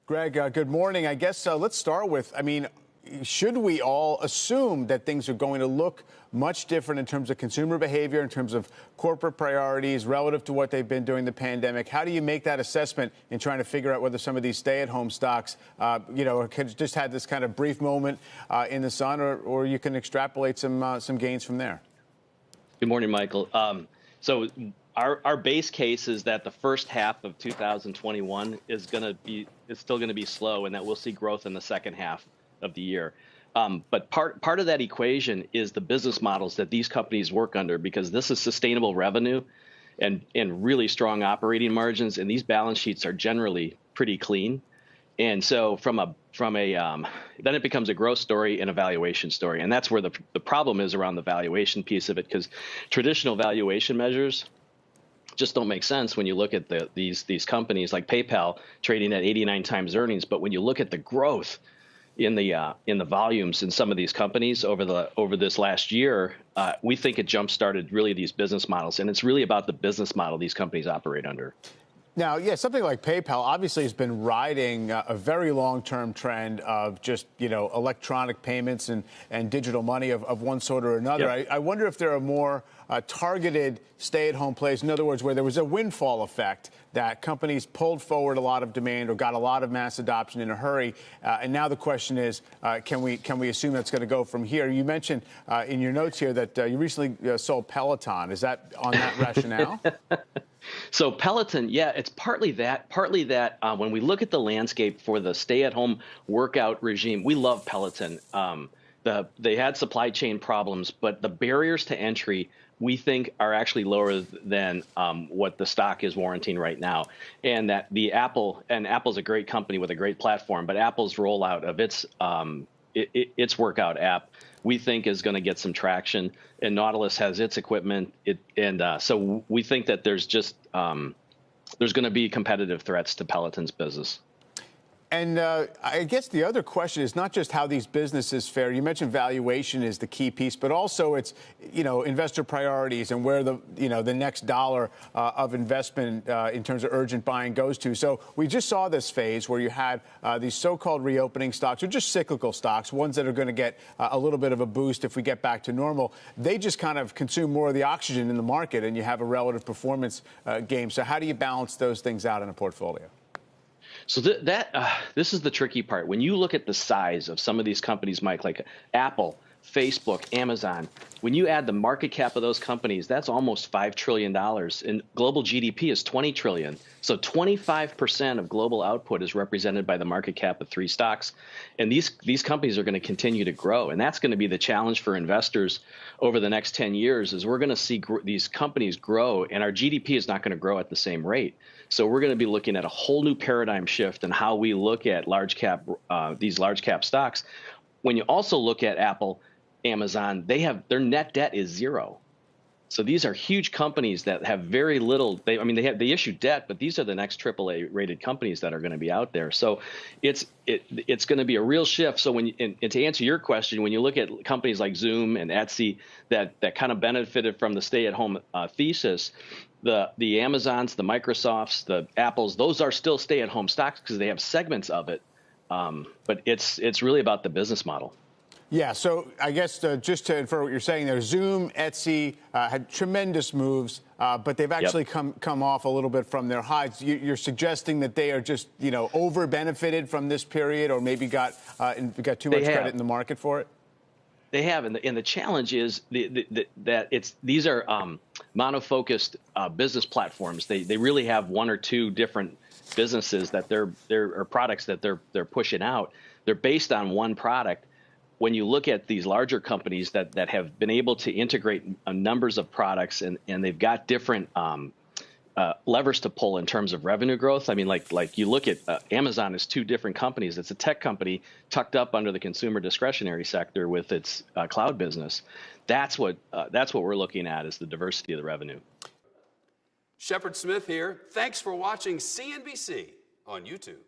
Greg, good morning. I guess let's start with, should we all assume that things are going to look much different in terms of consumer behavior, in terms of corporate priorities relative to what they've been during the pandemic? How do you make that assessment in trying to figure out whether some of these stay-at-home stocks, just had this kind of brief moment in the sun, or you can extrapolate some gains from there? Good morning, Michael. So our base case is that the first half of 2021 is still going to be slow, and that we'll see growth in the second half of the year. But part of that equation is the business models that these companies work under, because this is sustainable revenue and really strong operating margins, and these balance sheets are generally pretty clean. And so then it becomes a growth story and a valuation story, and that's where the problem is around the valuation piece of it, because traditional valuation measures just don't make sense when you look at these companies like PayPal trading at 89 times earnings. But when you look at the growth in the volumes in some of these companies over this last year, we think it jump-started really these business models, and it's really about the business model these companies operate under. Now, yeah, something like PayPal obviously has been riding a very long-term trend of just, electronic payments and digital money of one sort or another. Yep. I wonder if there are more targeted stay-at-home plays, in other words, where there was a windfall effect that companies pulled forward a lot of demand or got a lot of mass adoption in a hurry. And now the question is, can we assume that's going to go from here? You mentioned in your notes here that you recently sold Peloton. Is that on that rationale? So Peloton, yeah, it's partly that. When we look at the landscape for the stay-at-home workout regime, we love Peloton. They had supply chain problems, but the barriers to entry, we think, are actually lower than what the stock is warranting right now. And that Apple's a great company with a great platform, but Apple's rollout of its workout app, we think, is going to get some traction, and Nautilus has its equipment. So we think that there's going to be competitive threats to Peloton's business. And I guess the other question is not just how these businesses fare. You mentioned valuation is the key piece, but also it's, investor priorities and where the next dollar of investment in terms of urgent buying goes to. So we just saw this phase where you had these so-called reopening stocks, or just cyclical stocks, ones that are going to get a little bit of a boost if we get back to normal. They just kind of consume more of the oxygen in the market, and you have a relative performance game. So how do you balance those things out in a portfolio? So this is the tricky part. When you look at the size of some of these companies, Mike, like Apple, Facebook, Amazon, when you add the market cap of those companies, that's almost $5 trillion, and global GDP is $20 trillion. So 25% of global output is represented by the market cap of 3 stocks, and these companies are going to continue to grow, and that's going to be the challenge for investors over the next 10 years. Is we're going to see these companies grow, and our GDP is not going to grow at the same rate. So we're going to be looking at a whole new paradigm shift in how we look at these large cap stocks. When you also look at Apple, Amazon, their net debt is zero. So these are huge companies that have very little. They issue debt, but these are the next AAA rated companies that are going to be out there. So it's going to be a real shift. So and to answer your question, when you look at companies like Zoom and Etsy that kind of benefited from the stay-at-home thesis, the Amazons, the Microsofts, the Apples, those are still stay-at-home stocks because they have segments of it. But it's really about the business model. Yeah, so I guess just to infer what you're saying there, Zoom, Etsy had tremendous moves, but they've actually come off a little bit from their highs. You're suggesting that they are just, over benefited from this period, or maybe got too much credit in the market for it? They have, and the challenge is that these are monofocused business platforms. They really have one or two different businesses that or products that they're pushing out. They're based on one product. When you look at these larger companies that have been able to integrate numbers of products, and they've got different levers to pull in terms of revenue growth. I mean, like you look at Amazon is 2 different companies. It's a tech company tucked up under the consumer discretionary sector with its cloud business. That's what we're looking at, is the diversity of the revenue. Shepard Smith here. Thanks for watching CNBC on YouTube.